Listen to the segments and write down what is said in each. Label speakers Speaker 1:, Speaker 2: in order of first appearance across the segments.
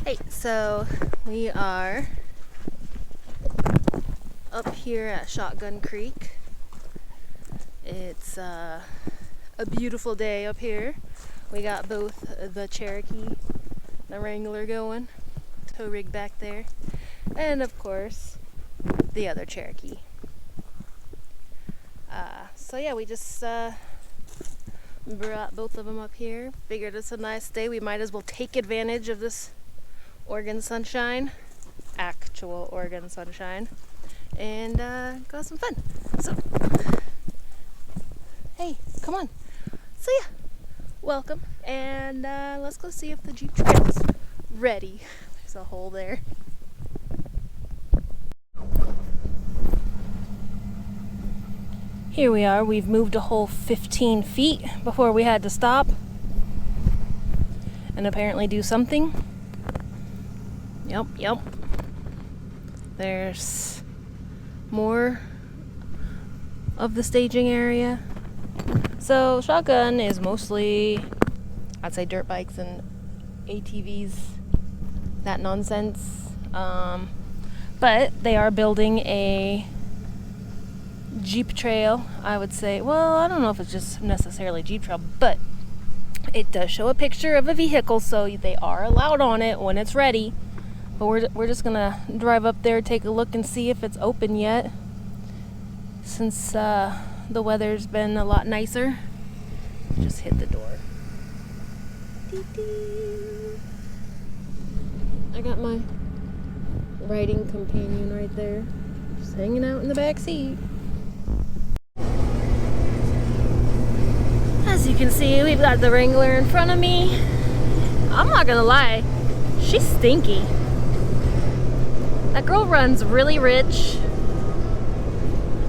Speaker 1: Hey, so we are up here at Shotgun Creek. It's a beautiful day up here. We got both the Cherokee, the Wrangler going, tow rig back there, and of course the other Cherokee. So yeah, we just brought both of them up here. Figured it's a nice day. We might as well take advantage of this Oregon sunshine, actual Oregon sunshine, and go have some fun. So, hey, come on. So yeah, welcome, and let's go see if the Jeep trail is ready. There's a hole there. Here we are. We've moved a whole 15 feet before we had to stop and apparently do something. Yep. There's more of the staging area. So Shotgun is mostly, I'd say, dirt bikes and ATVs, that nonsense. But they are building a Jeep trail, I would say. Well, I don't know if it's just necessarily Jeep trail, but it does show a picture of a vehicle, so they are allowed on it when it's ready. But we're just gonna drive up there, take a look, and see if it's open yet, since the weather's been a lot nicer. Just hit the door. I got my riding companion right there, just hanging out in the back seat. As you can see, we've got the Wrangler in front of me. I'm not gonna lie, she's stinky. That girl runs really rich,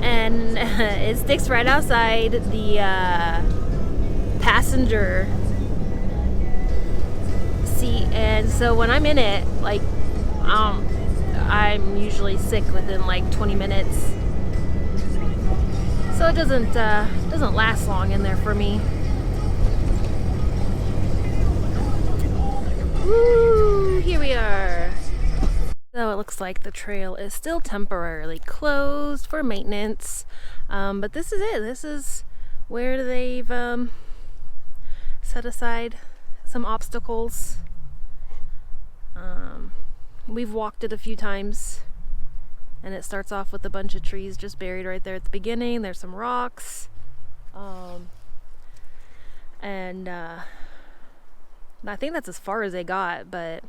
Speaker 1: and it sticks right outside the passenger seat, and so when I'm in it, like, I'm usually sick within like 20 minutes. So it doesn't last long in there for me. Woo! Here we are. So it looks like the trail is still temporarily closed for maintenance, but this is it. This is where they've set aside some obstacles. We've walked it a few times, and it starts off with a bunch of trees just buried right there at the beginning. There's some rocks, and I think that's as far as they got, but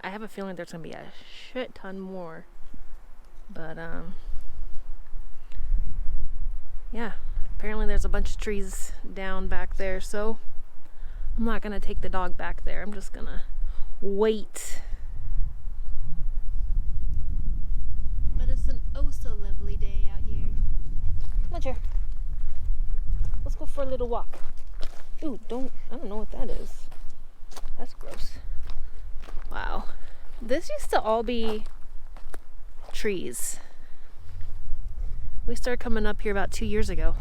Speaker 1: I have a feeling there's gonna be a shit ton more. But yeah, apparently there's a bunch of trees down back there, so I'm not gonna take the dog back there. I'm just gonna wait. But it's an oh so lovely day out here. Come on, Chair. Let's go for a little walk. Ooh, I don't know what that is. That's gross. Wow. This used to all be trees. We started coming up here about 2 years ago,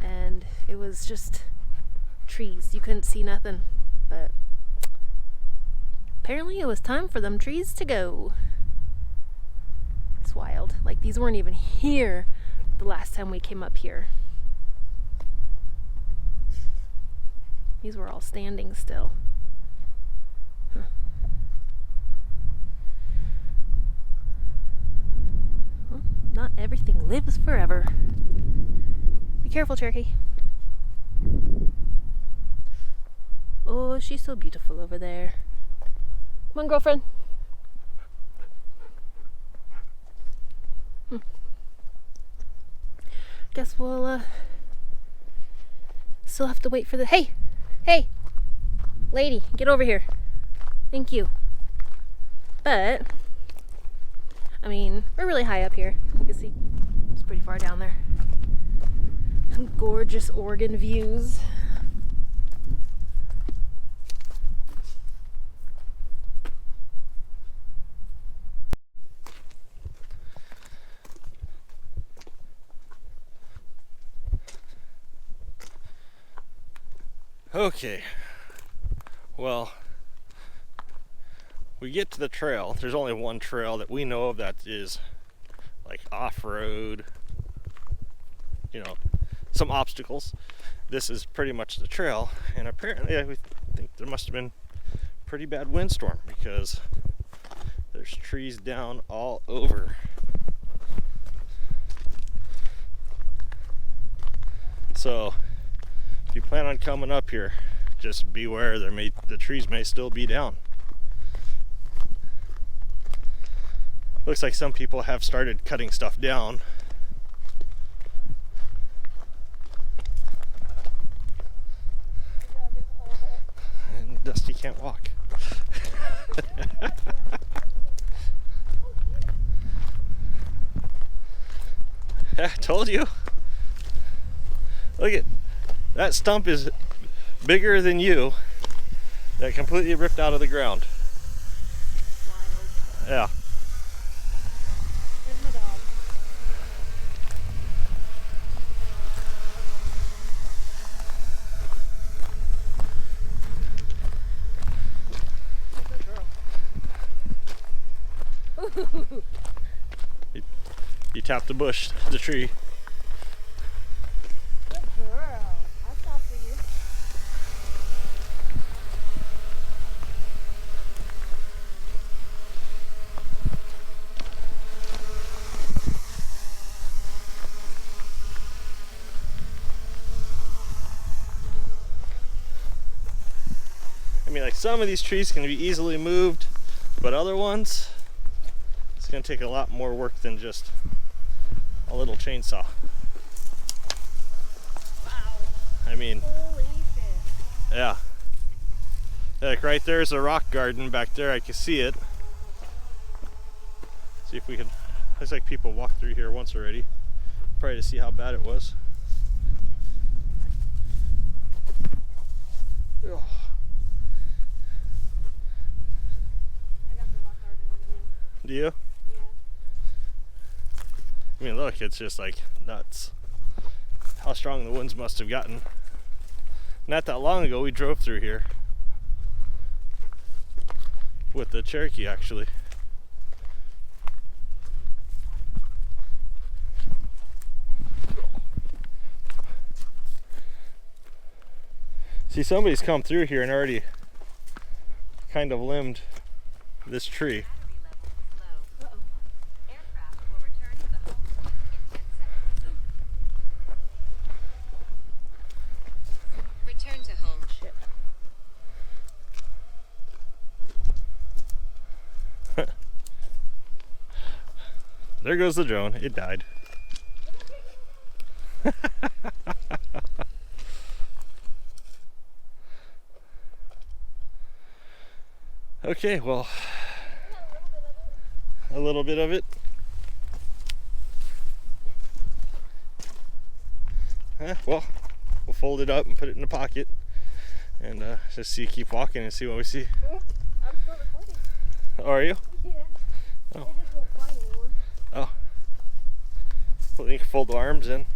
Speaker 1: and it was just trees. You couldn't see nothing, but apparently it was time for them trees to go. It's wild. Like, these weren't even here the last time we came up here. These were all standing still. Well, not everything lives forever. Be careful, Cherokee. Oh, she's so beautiful over there. Come on, girlfriend. Guess we'll still have to wait for the... Hey, lady, get over here. Thank you. But I mean, we're really high up here. You can see it's pretty far down there. Some gorgeous Oregon views.
Speaker 2: Okay, well, we get to the trail. There's only one trail that we know of that is like off-road, you know, some obstacles. This is pretty much the trail, and apparently I think there must have been a pretty bad windstorm because there's trees down all over. So if you plan on coming up here, just beware, the trees may still be down. Looks like some people have started cutting stuff down. And Dusty can't walk. Yeah, told you. Look at that stump is bigger than you. That completely ripped out of the ground.
Speaker 1: Wild.
Speaker 2: Yeah.
Speaker 1: Where's my dog? Oh, good girl.
Speaker 2: You tapped the bush, the tree.
Speaker 1: Good girl. I'll stop for you.
Speaker 2: I mean, like, some of these trees can be easily moved, but other ones, it's going to take a lot more work than just a little chainsaw.
Speaker 1: Wow.
Speaker 2: I mean,
Speaker 1: Holy shit.
Speaker 2: yeah. Like right there's a rock garden back there. I can see it. See if we can. Looks like people walked through here once already. Probably to see how bad it was. Ugh.
Speaker 1: I got the rock garden in
Speaker 2: Do you?
Speaker 1: view. Yeah.
Speaker 2: I mean, look, it's just like nuts. How strong the winds must have gotten. Not that long ago, we drove through here with the Cherokee, actually. See, somebody's come through here and already kind of limbed this tree.
Speaker 1: Uh-oh.
Speaker 3: Aircraft will return to the home port in 10 seconds. Return to home.
Speaker 1: Shit.
Speaker 2: There goes the drone. It died. Okay, well, a little bit of it. Well, we'll fold it up and put it in the pocket and just keep walking and see what we see.
Speaker 1: I'm still recording.
Speaker 2: Oh, are you?
Speaker 1: Yeah.
Speaker 2: Oh.
Speaker 1: It just won't fly anymore.
Speaker 2: Oh. Well, you can fold the arms in.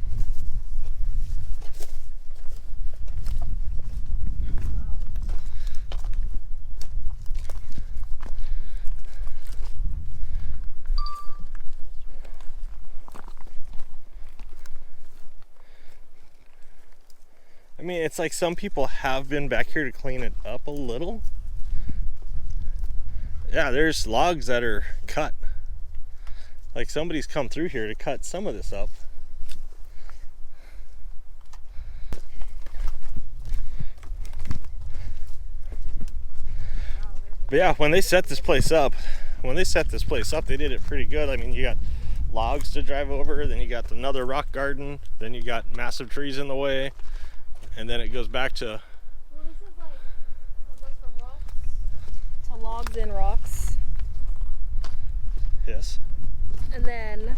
Speaker 2: I mean, it's like some people have been back here to clean it up a little. Yeah, there's logs that are cut. Like somebody's come through here to cut some of this up. But yeah, when they set this place up, they did it pretty good. I mean, you got logs to drive over, then you got another rock garden, then you got massive trees in the way. And then it goes back to.
Speaker 1: Well, this is like it goes from rocks to logs and rocks,
Speaker 2: Yes.
Speaker 1: and then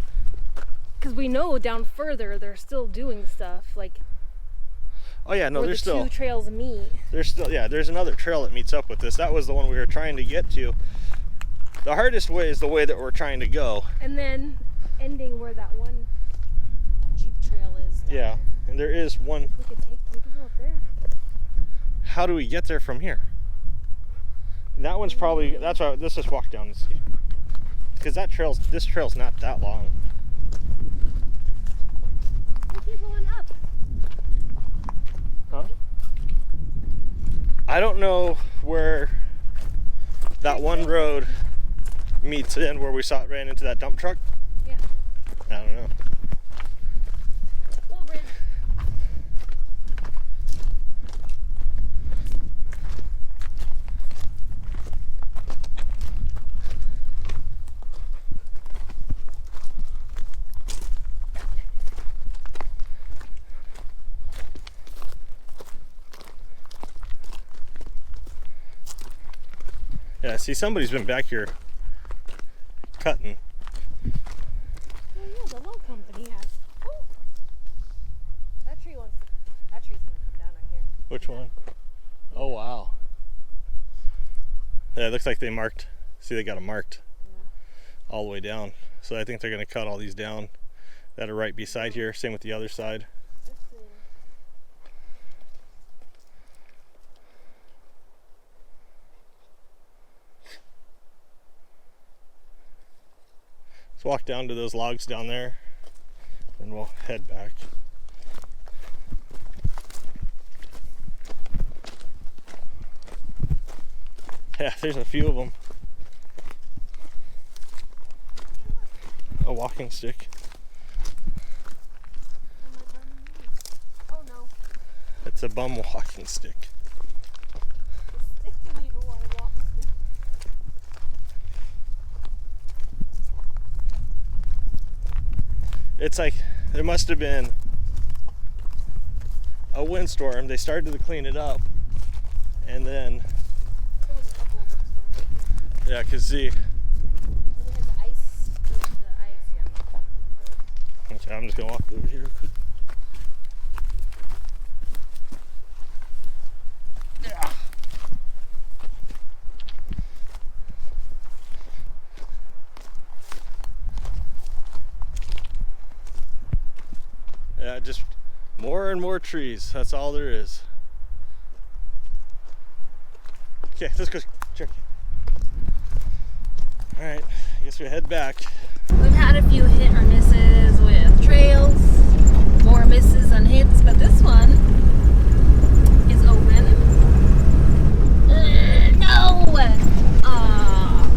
Speaker 1: because we know down further they're still doing stuff like.
Speaker 2: Oh yeah, no,
Speaker 1: where
Speaker 2: there's
Speaker 1: the
Speaker 2: still.
Speaker 1: two trails meet.
Speaker 2: There's another trail that meets up with this. That was the one we were trying to get to. The hardest way is the way that we're trying to go.
Speaker 1: And then ending where that one Jeep trail is. Down
Speaker 2: Yeah,
Speaker 1: there.
Speaker 2: and there is one.
Speaker 1: We could go up there.
Speaker 2: How do we get there from here? That one's probably, that's why, let's just walk down and see. Because this trail's not that long.
Speaker 1: We keep going up.
Speaker 2: Huh? I don't know where that one road meets in where we saw it ran into that dump truck.
Speaker 1: Yeah.
Speaker 2: I don't know.
Speaker 1: Little bridge.
Speaker 2: Yeah, see, somebody's been back here cutting.
Speaker 1: Oh yeah, the log company has. Oh. That tree's gonna come down right here.
Speaker 2: Which one? Oh, wow. Yeah, it looks like they marked. See, they got them marked all the way down. So I think they're going to cut all these down that are right beside here. Same with the other side.
Speaker 1: Let's see.
Speaker 2: Let's walk down to those logs down there and we'll head back. Yeah, there's a few of them. A walking stick.
Speaker 1: Oh no.
Speaker 2: It's a bum walking stick.
Speaker 1: The stick didn't even want to walk with it.
Speaker 2: It's like there must have been a windstorm. They started to clean it up, and then
Speaker 1: There was a couple of them from
Speaker 2: yeah, cause see,
Speaker 1: and they had the ice. Yeah.
Speaker 2: okay, I'm just gonna walk over here real quick. Yeah, just more and more trees. That's all there is. Okay, let's go check it. All right, I guess we head back.
Speaker 1: We've had a few hit or misses with trails, more misses than hits, but this one is open. No! Ah,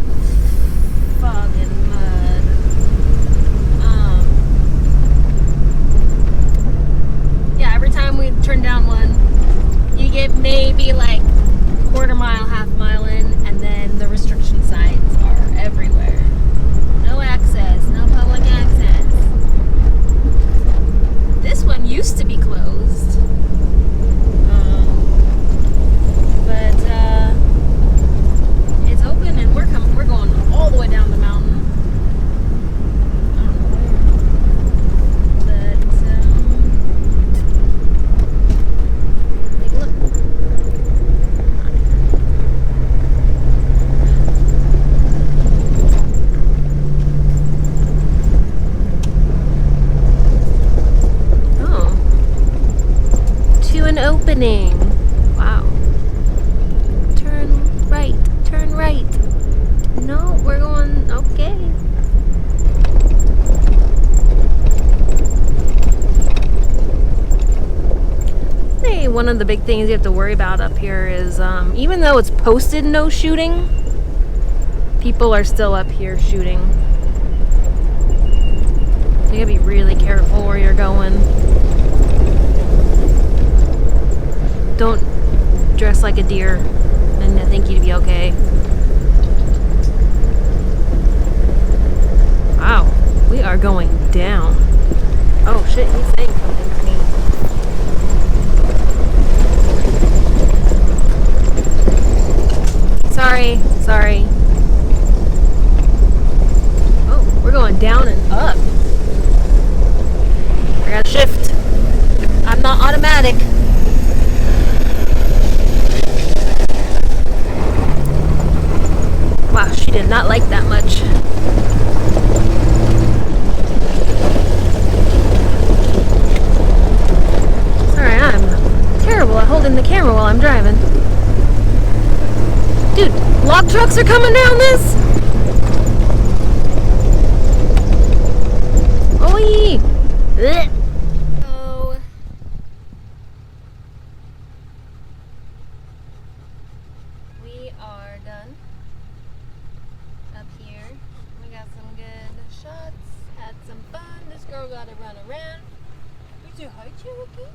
Speaker 1: fog and mud. Yeah, every time we turn down one, you get maybe like quarter mile, half mile in, and then the restriction signs are everywhere. No access, no public access. This one used to be closed. But it's open and we're going all the way down the mountain. I don't know where. But take a look. An opening. Wow. Turn right. Turn right. No, we're going. Okay. Hey, one of the big things you have to worry about up here is even though it's posted no shooting, people are still up here shooting. So you gotta be really careful where you're going. Don't dress like a deer, and I think you'd be okay. Wow, we are going down. Oh shit, he's saying something to me. Sorry. Oh, we're going down and up. I gotta shift. I'm not automatic. Wow, she did not like that much. Sorry, I'm terrible at holding the camera while I'm driving. Dude, log trucks are coming down this? Oi! Ugh. So, we are done up here. We got some good shots, had some fun. This girl got to run around. You say hi, Cherokee?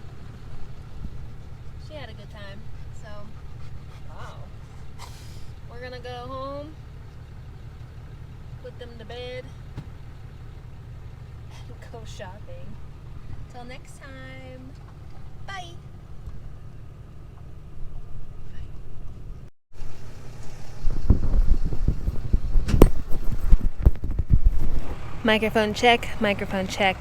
Speaker 1: She had a good time. So, wow. We're gonna go home, put them to bed, and go shopping. Till next time, bye. Microphone check, microphone check.